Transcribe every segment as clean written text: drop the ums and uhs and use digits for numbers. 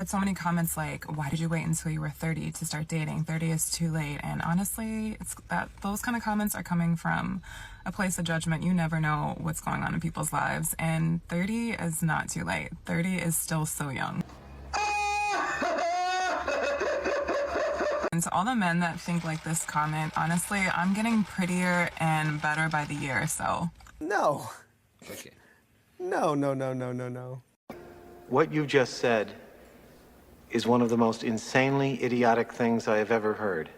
But so many comments like, why did you wait until you were 30 to start dating? 30 is too late. And honestly, those kind of comments are coming from a place of judgment. You never know what's going on in people's lives. And 30 is not too late. 30 is still so young. And to all the men that think like this comment, honestly, I'm getting prettier and better by the year, so. No. Okay. No, no, no, no, no, no. What you just said is one of the most insanely idiotic things I have ever heard.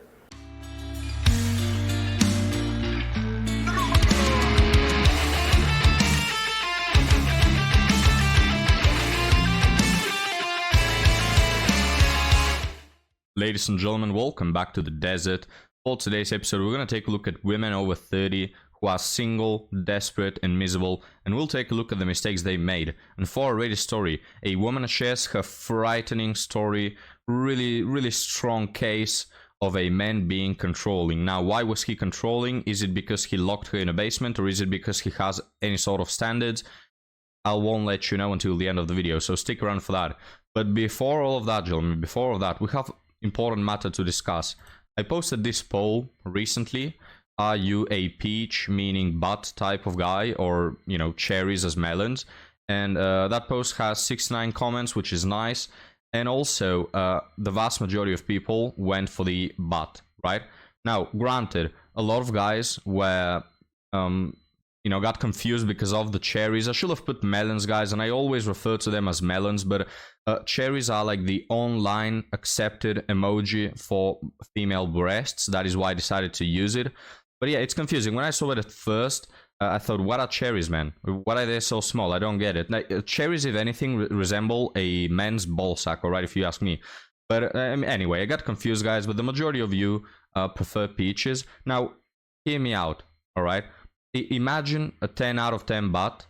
Ladies and gentlemen, welcome back to the desert. For today's episode, we're going to take a look at women over 30 who are single, desperate, and miserable, and we'll take a look at the mistakes they made. And for our latest story, a woman shares her frightening story, really strong case of a man being controlling. Now, why was he controlling? Is it because he locked her in a basement, or is it because he has any sort of standards? I won't let you know until the end of the video, so stick around for that. But before all of that, gentlemen, before all of that, we have important matter to discuss. I posted this poll recently. Are you a peach, meaning butt type of guy, or, you know, cherries as melons? And that post has 69 comments, which is nice. And also, the vast majority of people went for the butt, right? Now, granted, a lot of guys were, you know, got confused because of the cherries. I should have put melons, guys, and I always refer to them as melons, but cherries are like the online accepted emoji for female breasts. That is why I decided to use it. But yeah, it's confusing. When I saw it at first, I thought, what are cherries, man? Why are they so small? I don't get it. Like, cherries, if anything, resemble a man's ball sack, alright, if you ask me. But anyway, I got confused, guys, but the majority of you prefer peaches. Now, hear me out, alright? Imagine a 10 out of 10 butt.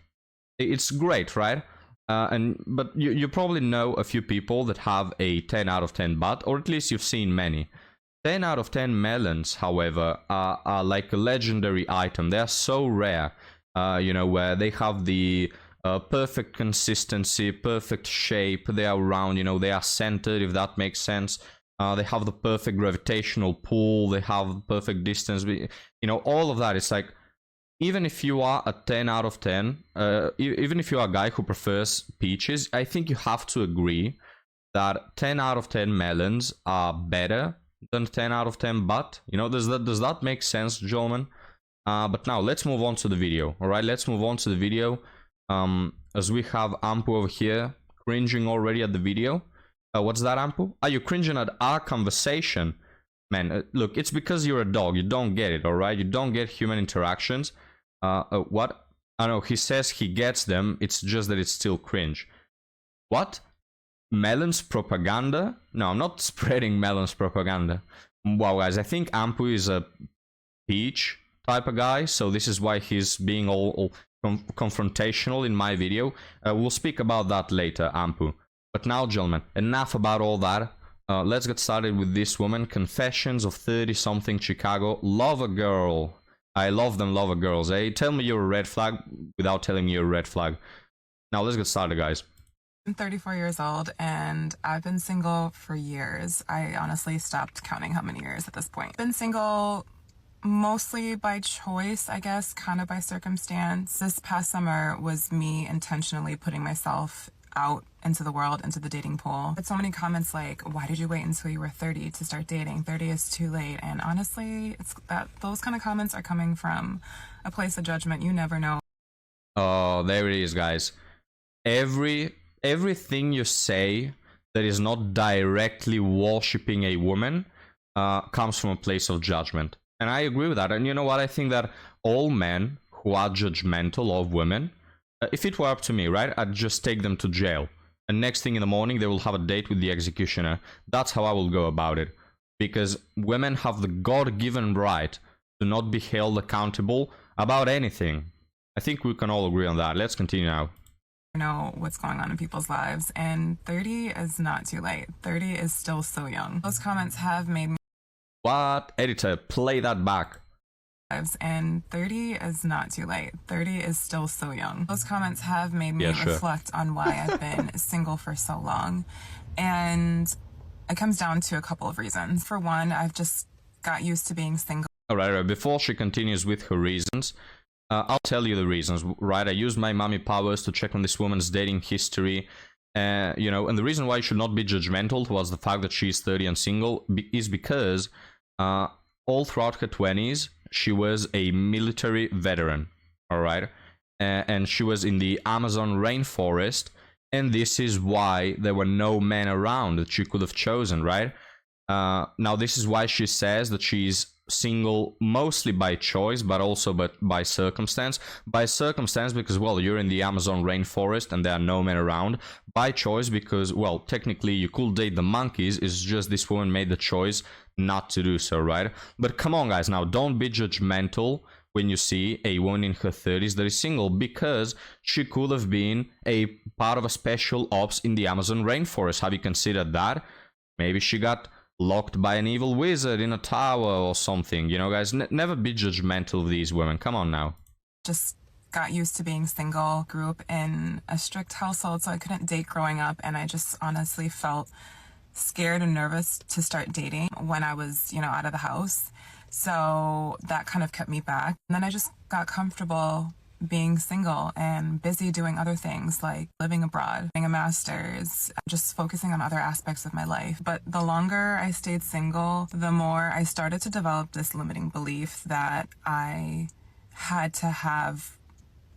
It's great, right? But you probably know a few people that have a 10 out of 10 butt, or at least you've seen many. 10 out of 10 melons, however, are like a legendary item. They are so rare, you know, where they have the perfect consistency, perfect shape. They are round, you know, they are centered, if that makes sense. They have the perfect gravitational pull. They have perfect distance. You know, all of that. It's like, even if you are a 10 out of 10, even if you are a guy who prefers peaches, I think you have to agree that 10 out of 10 melons are better than 10 out of 10 butt. You know, does that make sense, gentlemen? But now let's move on to the video. All right, let's move on to the video. As we have Ampu over here cringing already at the video. What's that, Ampu? Are you cringing at our conversation? Man, look, it's because you're a dog. You don't get it, all right? You don't get human interactions. What? I know, he says he gets them. It's just that it's still cringe. What? Melons propaganda? No, I'm not spreading melons propaganda. Wow, guys, I think Ampu is a peach type of guy, so this is why he's being all confrontational in my video. We'll speak about that later, Ampu. But now, gentlemen, enough about all that. Let's get started with this woman. Confessions of 30-something Chicago lover girl. I love them lover girls, eh? Tell me you're a red flag without telling me you're a red flag. Now, let's get started, guys. I'm 34 years old and I've been single for years. I honestly stopped counting how many years at this point. Been single mostly by choice, I guess, kind of by circumstance. This past summer was me intentionally putting myself out into the world, into the dating pool. But so many comments like, why did you wait until you were 30 to start dating? 30 is too late. And honestly, those kind of comments are coming from a place of judgment. You never know. Oh, there it is, guys. Everything you say that is not directly worshipping a woman comes from a place of judgment. And I agree with that. And you know what? I think that all men who are judgmental of women, if it were up to me, right, I'd just take them to jail. And next thing in the morning, they will have a date with the executioner. That's how I will go about it. Because women have the God-given right to not be held accountable about anything. I think we can all agree on that. Let's continue now. Know what's going on in people's lives, and 30 is not too late. 30 is still so young. Those comments have made me... What? Editor, play that back. And 30 is not too late. 30 is still so young. Those comments have made me reflect on why I've been single for so long. And it comes down to a couple of reasons. For one, I've just got used to being single. All right. Before she continues with her reasons, I'll tell you the reasons, right? I used my mommy powers to check on this woman's dating history. And the reason why you should not be judgmental towards the fact that she's 30 and single is because all throughout her 20s, she was a military veteran, all right? And she was in the Amazon rainforest, and this is why there were no men around that she could have chosen, right? Now, this is why she says that she's single mostly by choice, but also by circumstance. By circumstance because, well, you're in the Amazon rainforest and there are no men around. By choice because, well, technically you could date the monkeys. It's just this woman made the choice not to do so, right? But come on, guys, now don't be judgmental when you see a woman in her 30s that is single, because she could have been a part of a special ops in the Amazon rainforest. Have you considered that? Maybe she got locked by an evil wizard in a tower or something. Guys, never be judgmental of these women. Come on now. Just got used to being single, grew up in a strict household, so I couldn't date growing up, and I just honestly felt scared and nervous to start dating when I was, out of the house. So that kind of kept me back. And then I just got comfortable being single and busy doing other things like living abroad, getting a master's, just focusing on other aspects of my life. But the longer I stayed single, the more I started to develop this limiting belief that I had to have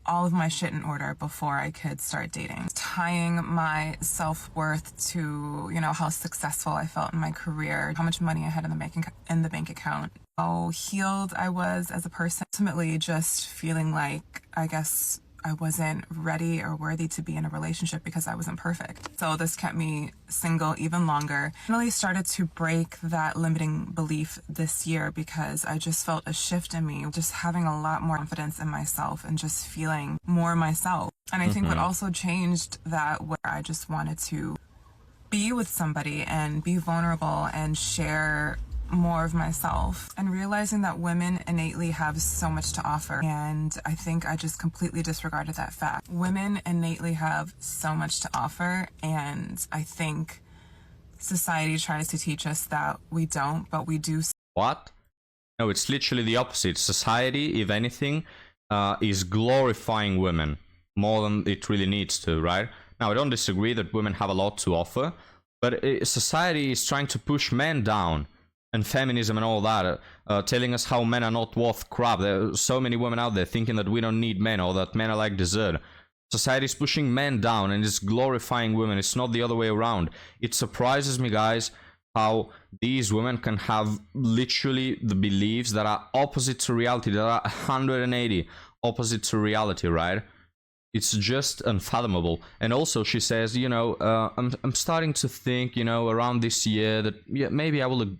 all of my shit in order before I could start dating. Tying my self-worth to, how successful I felt in my career, how much money I had in the bank account, how healed I was as a person. Ultimately, just feeling like, I guess, I wasn't ready or worthy to be in a relationship because I wasn't perfect. So this kept me single even longer. I really started to break that limiting belief this year because I just felt a shift in me, just having a lot more confidence in myself and just feeling more myself. And I think what also changed that, where I just wanted to be with somebody and be vulnerable and share more of myself, and realizing that women innately have so much to offer. And I think I just completely disregarded that fact. Women innately have so much to offer, and I think society tries to teach us that we don't, but we do. What? No, it's literally the opposite. Society, if anything, is glorifying women more than it really needs to, right? Now, I don't disagree that women have a lot to offer, but society is trying to push men down. And feminism and all that, telling us how men are not worth crap. There are so many women out there thinking that we don't need men or that men are like dessert. Society is pushing men down and it's glorifying women. It's not the other way around. It surprises me, guys, how these women can have literally the beliefs that are opposite to reality, that are 180 opposite to reality, right? It's just unfathomable. And also she says, I'm starting to think, around this year that maybe I will,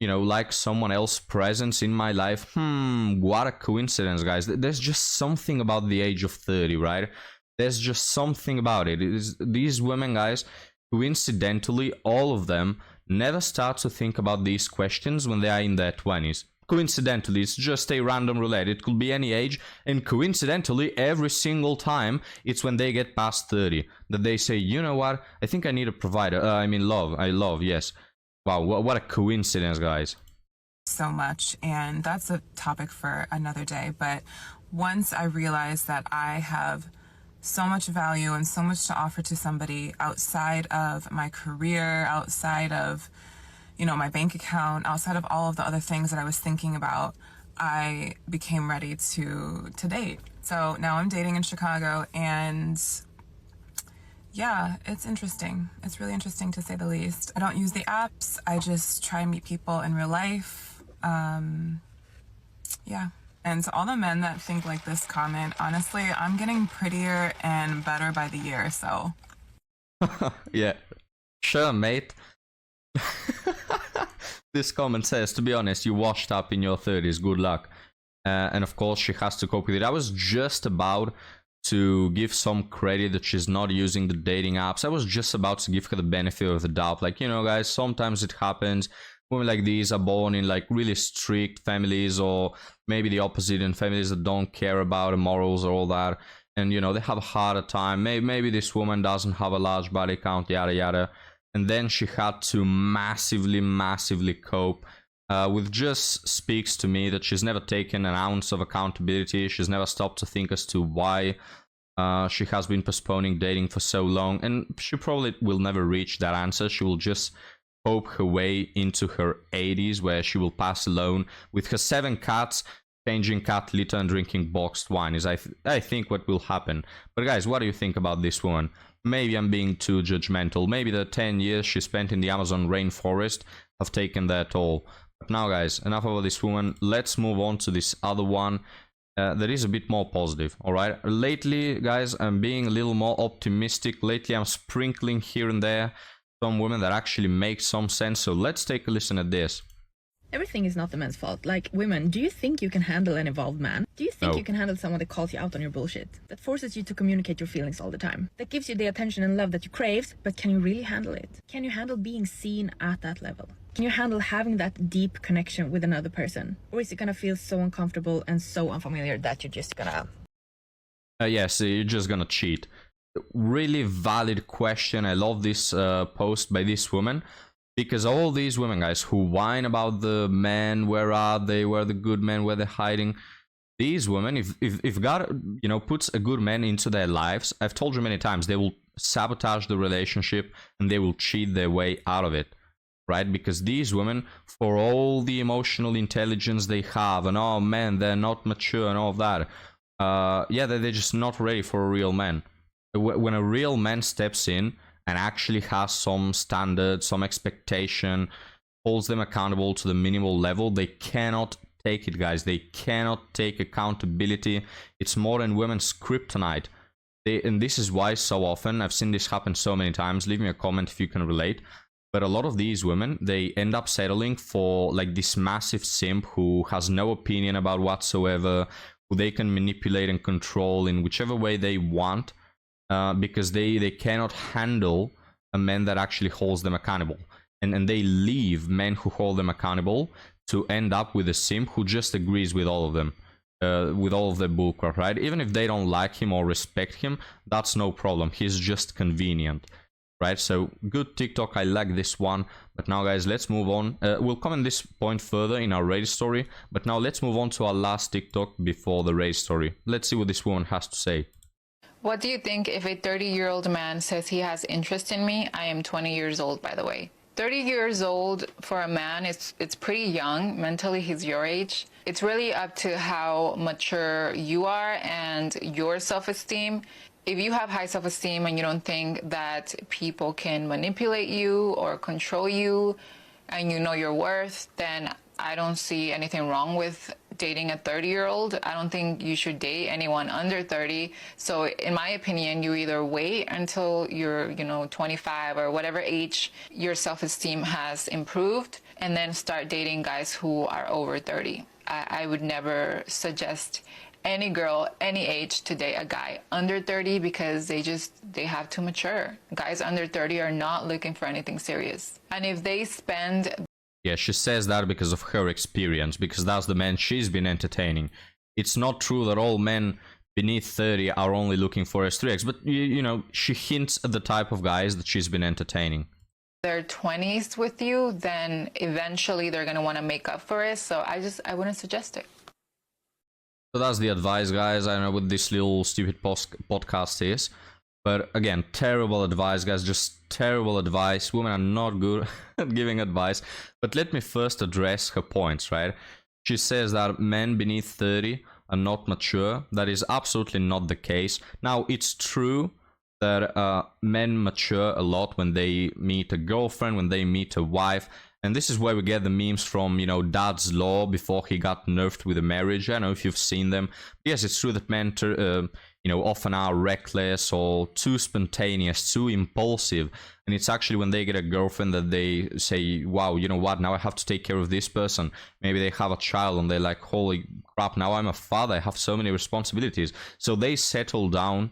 like someone else's presence in my life. What a coincidence, guys. There's just something about the age of 30, right? There's just something about it. These women, guys, coincidentally, all of them never start to think about these questions when they are in their 20s. Coincidentally, it's just a random roulette. It could be any age, and coincidentally, every single time, it's when they get past 30 that they say, you know what, I think I need a provider. Love, yes. Wow, what a coincidence, guys. So much, and that's a topic for another day. But once I realized that I have so much value and so much to offer to somebody outside of my career, outside of my bank account, outside of all of the other things that I was thinking about, I became ready to date. So now I'm dating in Chicago, and yeah, it's interesting. It's really interesting, to say the least. I don't use the apps. I just try and meet people in real life. Yeah. And to all the men that think like this comment, honestly, I'm getting prettier and better by the year, so. Yeah. Sure, mate. This comment says, to be honest, you washed up in your 30s, good luck. And of course she has to cope with it. I was just about to give some credit that she's not using the dating apps. I was just about to give her the benefit of the doubt. Like, guys, sometimes it happens. Women like these are born in like really strict families, or maybe the opposite, in families that don't care about morals or all that. And they have a harder time. Maybe this woman doesn't have a large body count, yada yada. and then she had to massively cope with just speaks to me that she's never taken an ounce of accountability. She's never stopped to think as to why she has been postponing dating for so long, and she probably will never reach that answer. She will just hope her way into her 80s, where she will pass alone with her 7 cats, changing cat litter and drinking boxed wine is I think what will happen. But guys, what do you think about this woman? Maybe I'm being too judgmental. Maybe the 10 years she spent in the Amazon rainforest have taken their toll. But now guys, enough about this woman. Let's move on to this other one that is a bit more positive. All right, lately guys, I'm being a little more optimistic. Lately I'm sprinkling here and there some women that actually make some sense. So let's take a listen at this. Everything is not the man's fault. Like, women, do you think you can handle an evolved man? Do you think No. you can handle someone that calls you out on your bullshit? That forces you to communicate your feelings all the time? That gives you the attention and love that you crave, but can you really handle it? Can you handle being seen at that level? Can you handle having that deep connection with another person? Or is it gonna feel so uncomfortable and so unfamiliar that you're just gonna... Yes, you're just gonna cheat. Really valid question. I love this post by this woman. Because all these women, guys, who whine about the men, where are they, where are the good men, where they're hiding, these women, if God, you know, puts a good man into their lives, I've told you many times, they will sabotage the relationship and they will cheat their way out of it, right? Because these women, for all the emotional intelligence they have, and oh man, they're not mature and all of that, yeah, they're just not ready for a real man. When a real man steps in and actually has some standards, some expectation, holds them accountable to the minimal level, they cannot take it, guys. They cannot take accountability. It's more than women's kryptonite. And this is why so often, I've seen this happen so many times, leave me a comment if you can relate, but a lot of these women, they end up settling for like this massive simp who has no opinion about whatsoever, who they can manipulate and control in whichever way they want, because they cannot handle a man that actually holds them accountable. And they leave men who hold them accountable to end up with a simp who just agrees with all of them, with all of their bullcrap, right? Even if they don't like him or respect him, that's no problem. He's just convenient, right? So good TikTok, I like this one. But now guys, let's move on. We'll comment this point further in our raid story, but now let's move on to our last TikTok before the raid story. Let's see what this woman has to say. What do you think if a 30-year-old man says he has interest in me? I am 20 years old, by the way. 30 years old for a man, it's pretty young. Mentally, he's your age. It's really up to how mature you are and your self-esteem. If you have high self-esteem and you don't think that people can manipulate you or control you, and you know your worth, then I don't see anything wrong with dating a 30-year-old. I don't think you should date anyone under 30. So in my opinion, you either wait until you're, 25 or whatever age your self-esteem has improved, and then start dating guys who are over 30. I would never suggest any girl, any age, to date a guy under 30 because they have to mature. Guys under 30 are not looking for anything serious. And if they spend... Yeah, she says that because of her experience, because that's the men she's been entertaining. It's not true that all men beneath 30 are only looking for S3X, but, she hints at the type of guys that she's been entertaining. Their 20s with you, then eventually they're going to want to make up for it. So I wouldn't suggest it. So that's the advice, guys. I don't know what this little stupid podcast is. But again, terrible advice, guys. Just terrible advice. Women are not good at giving advice. But let me first address her points, right? She says that men beneath 30 are not mature. That is absolutely not the case. Now, it's true that men mature a lot when they meet a girlfriend, when they meet a wife. And this is where we get the memes from, Dad's Law before he got nerfed with a marriage. I don't know if you've seen them. But yes, it's true that men often are reckless or too spontaneous, too impulsive. And it's actually when they get a girlfriend that they say, wow, you know what, now I have to take care of this person. Maybe they have a child and they're like, holy crap, now I'm a father, I have so many responsibilities. So they settle down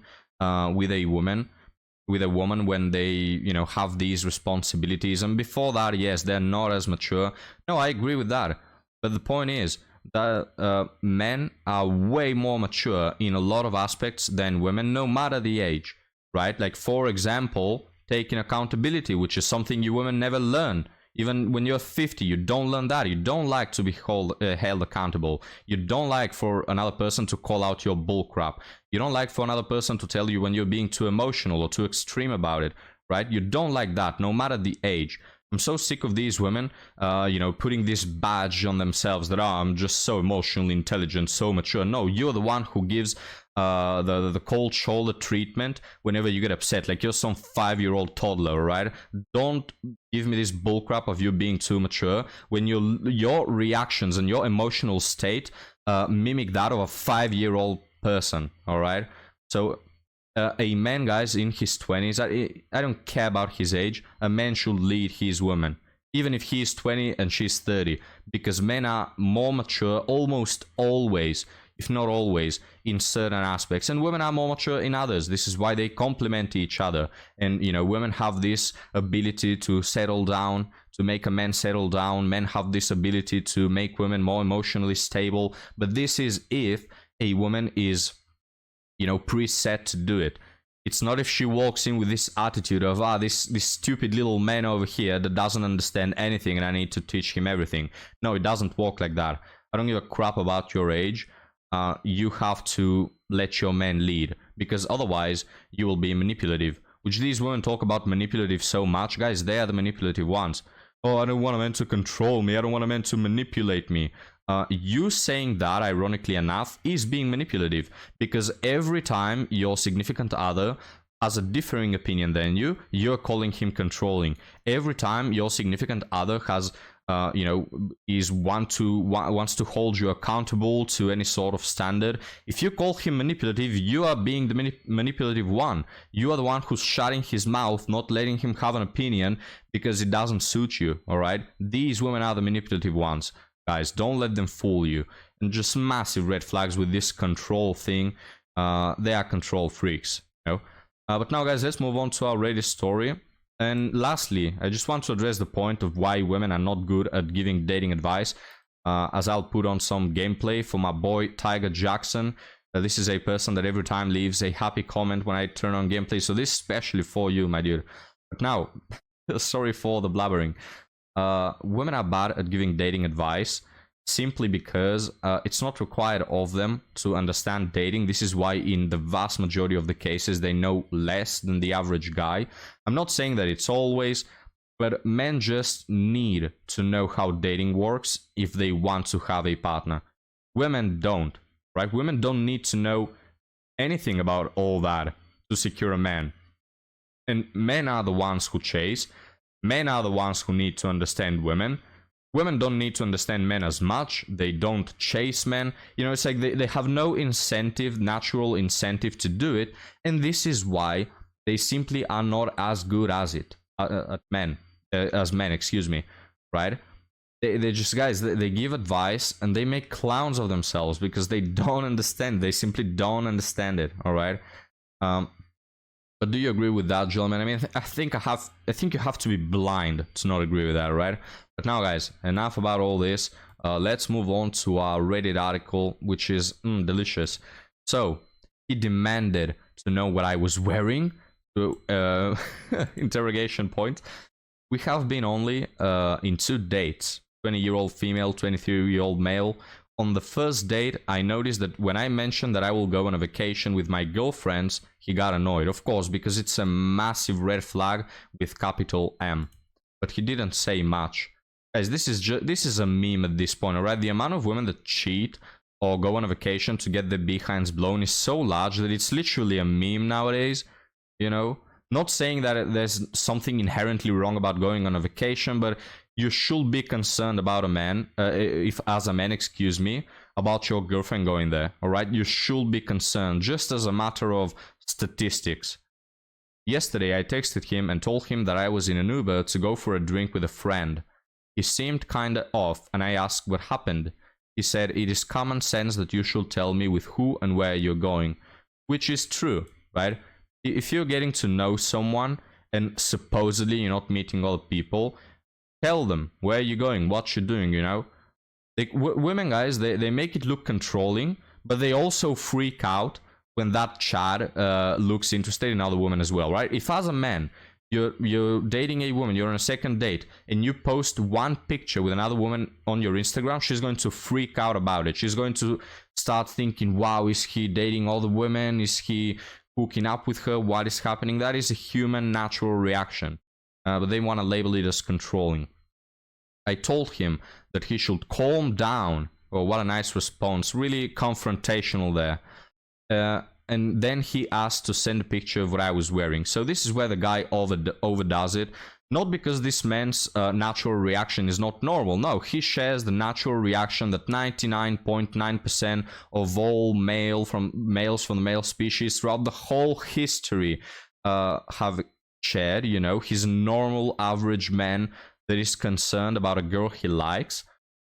with a woman when they, have these responsibilities. And before that, yes, they're not as mature. No, I agree with that. But the point is, that men are way more mature in a lot of aspects than women, no matter the age, right? Like, for example, taking accountability, which is something you women never learn. Even when you're 50, you don't learn that. You don't like to be held accountable. You don't like for another person to call out your bullcrap. You don't like for another person to tell you when you're being too emotional or too extreme about it, right? You don't like that, no matter the age. I'm so sick of these women, putting this badge on themselves that, I'm just so emotionally intelligent, so mature. No, you're the one who gives the cold shoulder treatment whenever you get upset, like you're some 5-year-old toddler, right? Don't give me this bullcrap of you being too mature when your reactions and your emotional state mimic that of a 5-year-old person, all right? So a man, guys, in his 20s, I don't care about his age, a man should lead his woman, even if he is 20 and she's 30, because men are more mature almost always, if not always, in certain aspects, and women are more mature in others. This is why they complement each other. And women have this ability to settle down, to make a man settle down. Men have this ability to make women more emotionally stable, but this is if a woman is preset to do it. It's not if she walks in with this attitude of this stupid little man over here that doesn't understand anything and I need to teach him everything. No, it doesn't work like that. I don't give a crap about your age. You have to let your man lead, because otherwise you will be manipulative, which these women talk about manipulative so much. Guys, they are the manipulative ones. Oh, I don't want a man to control me. I don't want a man to manipulate me. You saying that, ironically enough, is being manipulative, because every time your significant other has a differing opinion than you, you're calling him controlling. Every time your significant other has wants to hold you accountable to any sort of standard, if you call him manipulative, you are being the manipulative one. You are the one who's shutting his mouth, not letting him have an opinion because it doesn't suit you, all right? These women are the manipulative ones. Guys, don't let them fool you. And just massive red flags with this control thing. They are control freaks, but now, guys, let's move on to our Reddit story. And lastly, I just want to address the point of why women are not good at giving dating advice, as I'll put on some gameplay for my boy Tiger Jackson. This is a person that every time leaves a happy comment when I turn on gameplay, so this is especially for you, my dude. But now, sorry for the blabbering. Women are bad at giving dating advice simply because it's not required of them to understand dating. This is why in the vast majority of the cases they know less than the average guy. I'm not saying that it's always, but men just need to know how dating works if they want to have a partner. Women don't, right? Women don't need to know anything about all that to secure a man. And men are the ones who chase. Men are the ones who need to understand women. Women don't need to understand men as much. They don't chase men. It's like they have no incentive, natural incentive to do it. And this is why they simply are not as good as it, as men, right? They just, guys, they give advice and they make clowns of themselves because they don't understand. They simply don't understand it, all right? But do you agree with that, gentlemen? I mean, I think you have to be blind to not agree with that, right? But now, guys, enough about all this. Let's move on to our Reddit article, which is delicious. So, he demanded to know what I was wearing. Interrogation point. We have been only in 2 dates. 20-year-old female, 23-year-old male. On the first date, I noticed that when I mentioned that I will go on a vacation with my girlfriends, he got annoyed, of course, because it's a massive red flag with capital M. But he didn't say much. Guys, this is a meme at this point, alright? The amount of women that cheat or go on a vacation to get their behinds blown is so large that it's literally a meme nowadays, Not saying that there's something inherently wrong about going on a vacation, but you should be concerned about about your girlfriend going there, all right? You should be concerned, just as a matter of statistics. Yesterday, I texted him and told him that I was in an Uber to go for a drink with a friend. He seemed kinda off, and I asked what happened. He said, it is common sense that you should tell me with who and where you're going, which is true, right? If you're getting to know someone and supposedly you're not meeting other people, tell them where you're going, what you're doing, Like, women, guys, they make it look controlling, but they also freak out when that Chad looks interested in other women as well, right? If as a man, you're dating a woman, you're on a second date, and you post one picture with another woman on your Instagram, she's going to freak out about it. She's going to start thinking, wow, is he dating all the women? Is he hooking up with her? What is happening? That is a human natural reaction. But they want to label it as controlling. I told him that he should calm down. Oh, what a nice response. Really confrontational there. And then he asked to send a picture of what I was wearing. So this is where the guy overdoes it. Not because this man's natural reaction is not normal. No, he shares the natural reaction that 99.9% of all males from the male species throughout the whole history have shared. You know, he's a normal, average man that is concerned about a girl he likes.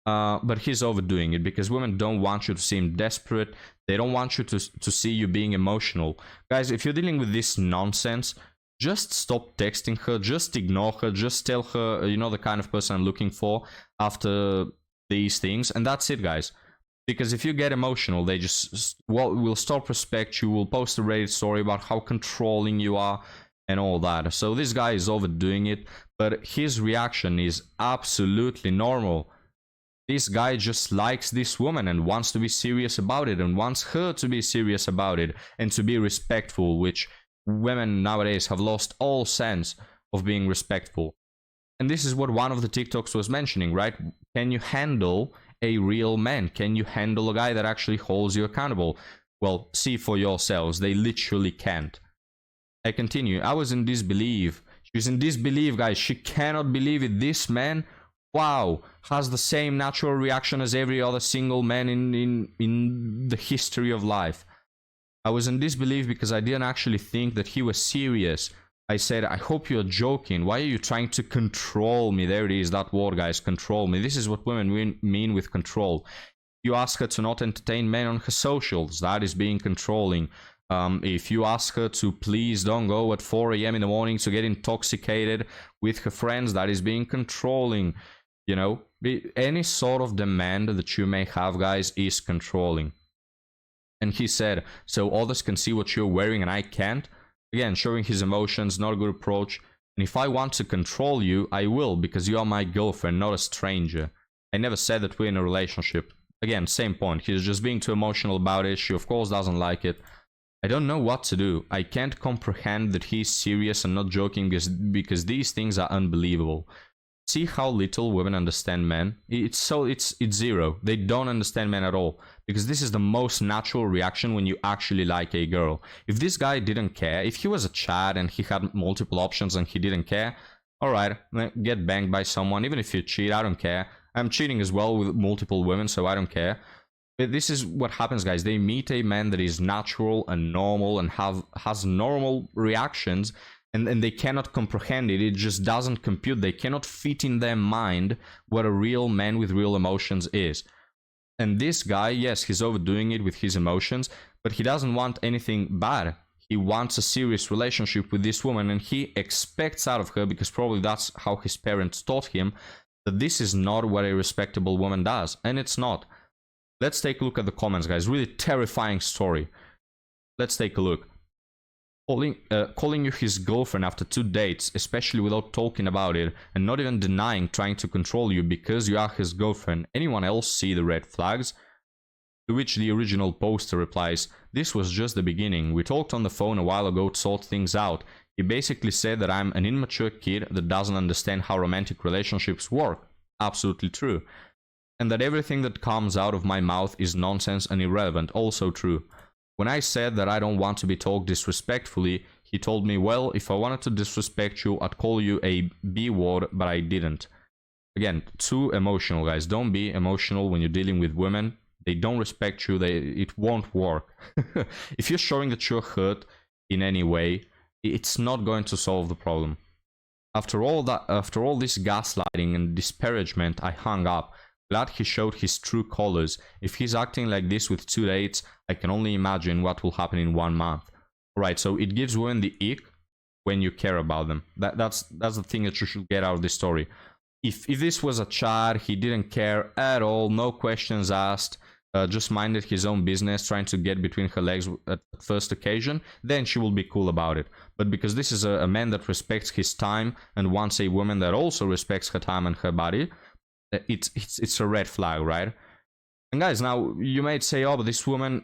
But he's overdoing it because women don't want you to seem desperate. They don't want you to see you being emotional. Guys, if you're dealing with this nonsense, just stop texting her, just ignore her, just tell her, you know, the kind of person I'm looking for after these things. And that's it, guys. Because if you get emotional, they just will stop respect you, will post a Reddit story about how controlling you are and all that. So this guy is overdoing it, but his reaction is absolutely normal. This guy just likes this woman and wants to be serious about it and wants her to be serious about it and to be respectful, which women nowadays have lost all sense of being respectful. And this is what one of the TikToks was mentioning, right? Can you handle a real man? Can you handle a guy that actually holds you accountable? Well, see for yourselves. They literally can't. I continue. I was in disbelief. She was in disbelief, guys. She cannot believe it. This man, wow, has the same natural reaction as every other single man in the history of life. I was in disbelief because I didn't actually think that he was serious. I said, I hope you're joking. Why are you trying to control me? There it is, that word, guys, control me. This is what women mean with control. You ask her to not entertain men on her socials, that is being controlling. If you ask her to please don't go at 4 a.m. in the morning to get intoxicated with her friends, that is being controlling. You know, any sort of demand that you may have, guys, is controlling. And he said, so others can see what you're wearing and I can't? Again, showing his emotions, not a good approach. And if I want to control you, I will, because you are my girlfriend, not a stranger. I never said that we're in a relationship. Again, same point. He's just being too emotional about it. She, of course, doesn't like it. I don't know what to do. I can't comprehend that he's serious and not joking because these things are unbelievable. See how little women understand men? It's zero. They don't understand men at all. Because this is the most natural reaction when you actually like a girl. If this guy didn't care, if he was a Chad and he had multiple options and he didn't care, alright, get banged by someone. Even if you cheat, I don't care. I'm cheating as well with multiple women, so I don't care. But this is what happens, guys. They meet a man that is natural and normal and has normal reactions. And they cannot comprehend it. It just doesn't compute. They cannot fit in their mind what a real man with real emotions is. And this guy, yes, he's overdoing it with his emotions, but he doesn't want anything bad. He wants a serious relationship with this woman, and he expects out of her, because probably that's how his parents taught him, that this is not what a respectable woman does. And it's not. Let's take a look at the comments, guys. Really terrifying story. Let's take a look. Calling you his girlfriend after 2 dates, especially without talking about it, and not even denying trying to control you because you are his girlfriend. Anyone else see the red flags? To which the original poster replies, this was just the beginning. We talked on the phone a while ago to sort things out. He basically said that I'm an immature kid that doesn't understand how romantic relationships work. Absolutely true. And that everything that comes out of my mouth is nonsense and irrelevant. Also true. When I said that I don't want to be talked disrespectfully, he told me, well, if I wanted to disrespect you, I'd call you a B word, but I didn't. Again, too emotional, guys. Don't be emotional when you're dealing with women. They don't respect you. It won't work. If you're showing that you're hurt in any way, it's not going to solve the problem. After all this gaslighting and disparagement, I hung up. Glad he showed his true colors. If he's acting like this with 2 dates, I can only imagine what will happen in 1 month. Alright, so it gives women the ick when you care about them. That's the thing that you should get out of this story. If this was a Chad, he didn't care at all, no questions asked, just minded his own business, trying to get between her legs at first occasion, then she will be cool about it. But because this is a man that respects his time and wants a woman that also respects her time and her body, it's a red flag, right? And guys, now you might say, oh, but this woman,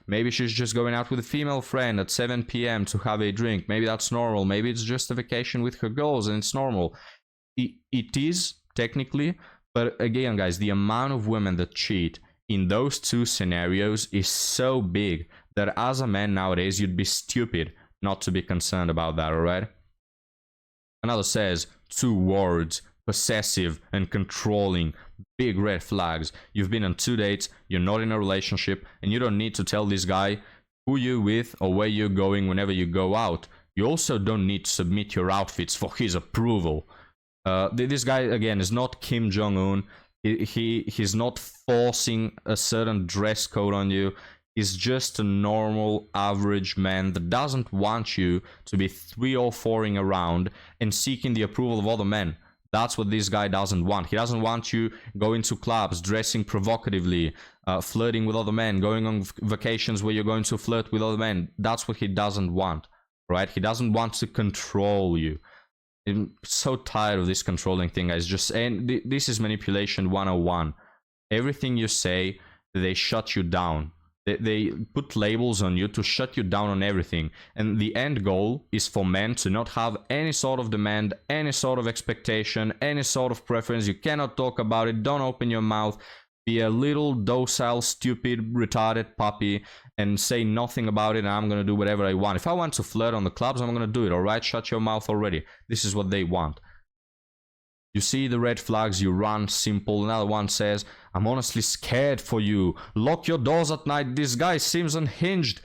maybe she's just going out with a female friend at 7 p.m. to have a drink. Maybe that's normal. Maybe it's just a vacation with her girls and it's normal. It is, technically. But again, guys, the amount of women that cheat in those two scenarios is so big that as a man nowadays, you'd be stupid not to be concerned about that, alright? Another says, 2 words, possessive and controlling. Big red flags. You've been on 2 dates, you're not in a relationship, and you don't need to tell this guy who you're with or where you're going whenever you go out. You also don't need to submit your outfits for his approval. This guy, again, is not Kim Jong-un. He's not forcing a certain dress code on you. He's just a normal, average man that doesn't want you to be 3 or 4ing around and seeking the approval of other men. That's what this guy doesn't want. He doesn't want you going to clubs, dressing provocatively, flirting with other men, going on vacations where you're going to flirt with other men. That's what he doesn't want, right? He doesn't want to control you. I'm so tired of this controlling thing, guys. This is manipulation 101. Everything you say, they shut you down. They put labels on you to shut you down on everything. And the end goal is for men to not have any sort of demand, any sort of expectation, any sort of preference. You cannot talk about it. Don't open your mouth. Be a little docile, stupid, retarded puppy and say nothing about it, and I'm going to do whatever I want. If I want to flirt on the clubs, I'm going to do it, alright? Shut your mouth already. This is what they want. You see the red flags, you run, simple. Another one says, I'm honestly scared for you. Lock your doors at night. This guy seems unhinged.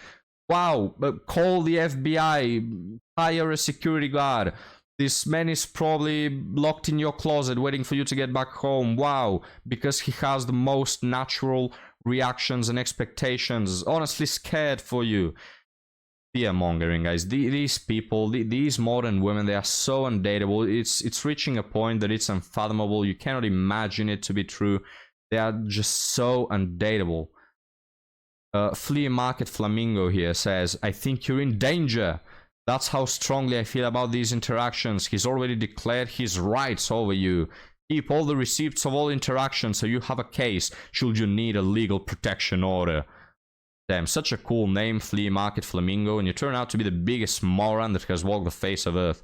Wow, call the FBI. Hire a security guard. This man is probably locked in your closet waiting for you to get back home. Wow, because he has the most natural reactions and expectations. Honestly scared for you. Fear mongering, guys. These people, these modern women, they are so undateable. It's reaching a point that it's unfathomable. You cannot imagine it to be true. They are just so undateable. Flea Market Flamingo here says, I think you're in danger. That's how strongly I feel about these interactions. He's already declared his rights over you. Keep all the receipts of all interactions so you have a case should you need a legal protection order. Damn, such a cool name, Flea Market Flamingo, and you turn out to be the biggest moron that has walked the face of Earth.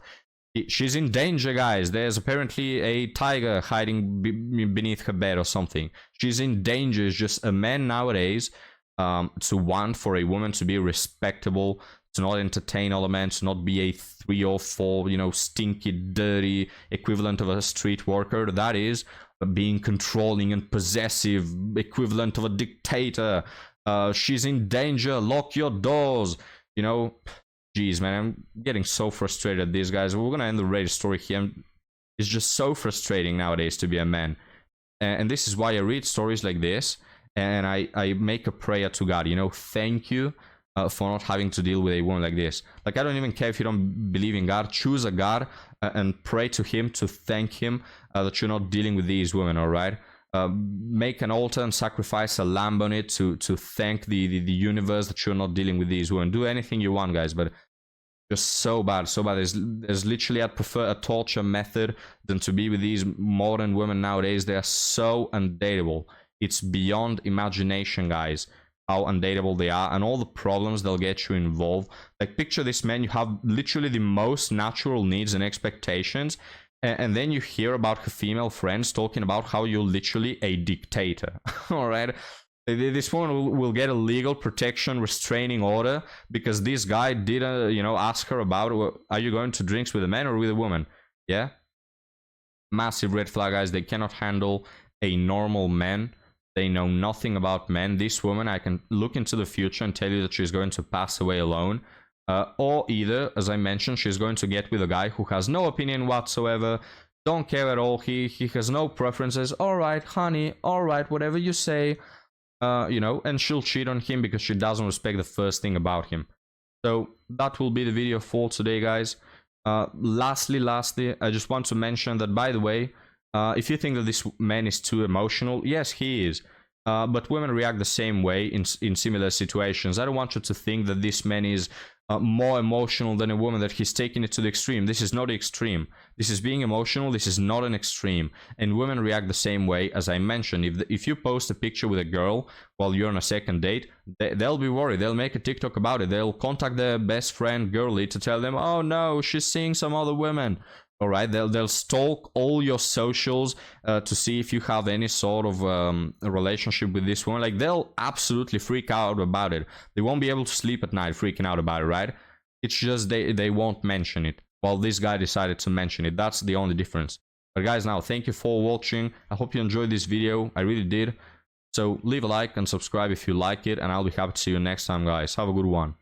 She's in danger, guys. There's apparently a tiger hiding beneath her bed or something. She's in danger. It's just a man nowadays to want for a woman to be respectable, to not entertain other men, to not be a 3 or 4, you know, stinky, dirty equivalent of a street worker. That is being controlling and possessive, equivalent of a dictator. She's in danger. Lock your doors. You know, jeez, man, I'm getting so frustrated at these guys. We're gonna end the Reddit story here. It's just so frustrating nowadays to be a man, and this is why I read stories like this and I make a prayer to God. You know, thank you for not having to deal with a woman like this. Like, I don't even care if you don't believe in God. Choose a God and pray to him, to thank him that you're not dealing with these women. All right. Make an altar and sacrifice a lamb on it to thank the universe that you're not dealing with these women. Do anything you want, guys, but just so bad, so bad. There's literally, I'd prefer a torture method than to be with these modern women nowadays. They are so undateable. It's beyond imagination, guys, how undateable they are and all the problems they'll get you involved. Like, picture this, man. You have literally the most natural needs and expectations, and then you hear about her female friends talking about how you're literally a dictator. All right? This woman will get a legal protection restraining order because this guy did, ask her about, are you going to drinks with a man or with a woman? Yeah? Massive red flag, guys. They cannot handle a normal man. They know nothing about men. This woman, I can look into the future and tell you that she's going to pass away alone. Or either, as I mentioned, she's going to get with a guy who has no opinion whatsoever, don't care at all, he has no preferences. All right, honey, all right, whatever you say, and she'll cheat on him because she doesn't respect the first thing about him. So that will be the video for today, guys. Lastly, I just want to mention that, by the way, if you think that this man is too emotional, yes, he is. but women react the same way in similar situations. I don't want you to think that this man is more emotional than a woman, that he's taking it to the extreme. This is not the extreme. This is being emotional. This is not an extreme. And women react the same way, as I mentioned. If you post a picture with a girl while you're on a second date, they'll be worried. They'll make a TikTok about it. They'll contact their best friend girly to tell them, oh no, she's seeing some other women. All right, they'll stalk all your socials to see if you have any sort of a relationship with this woman. Like, they'll absolutely freak out about it. They won't be able to sleep at night freaking out about it, right? It's just they won't mention it. Well, this guy decided to mention it. That's the only difference. But guys, now, thank you for watching. I hope you enjoyed this video. I really did. So leave a like and subscribe if you like it, and I'll be happy to see you next time, guys. Have a good one.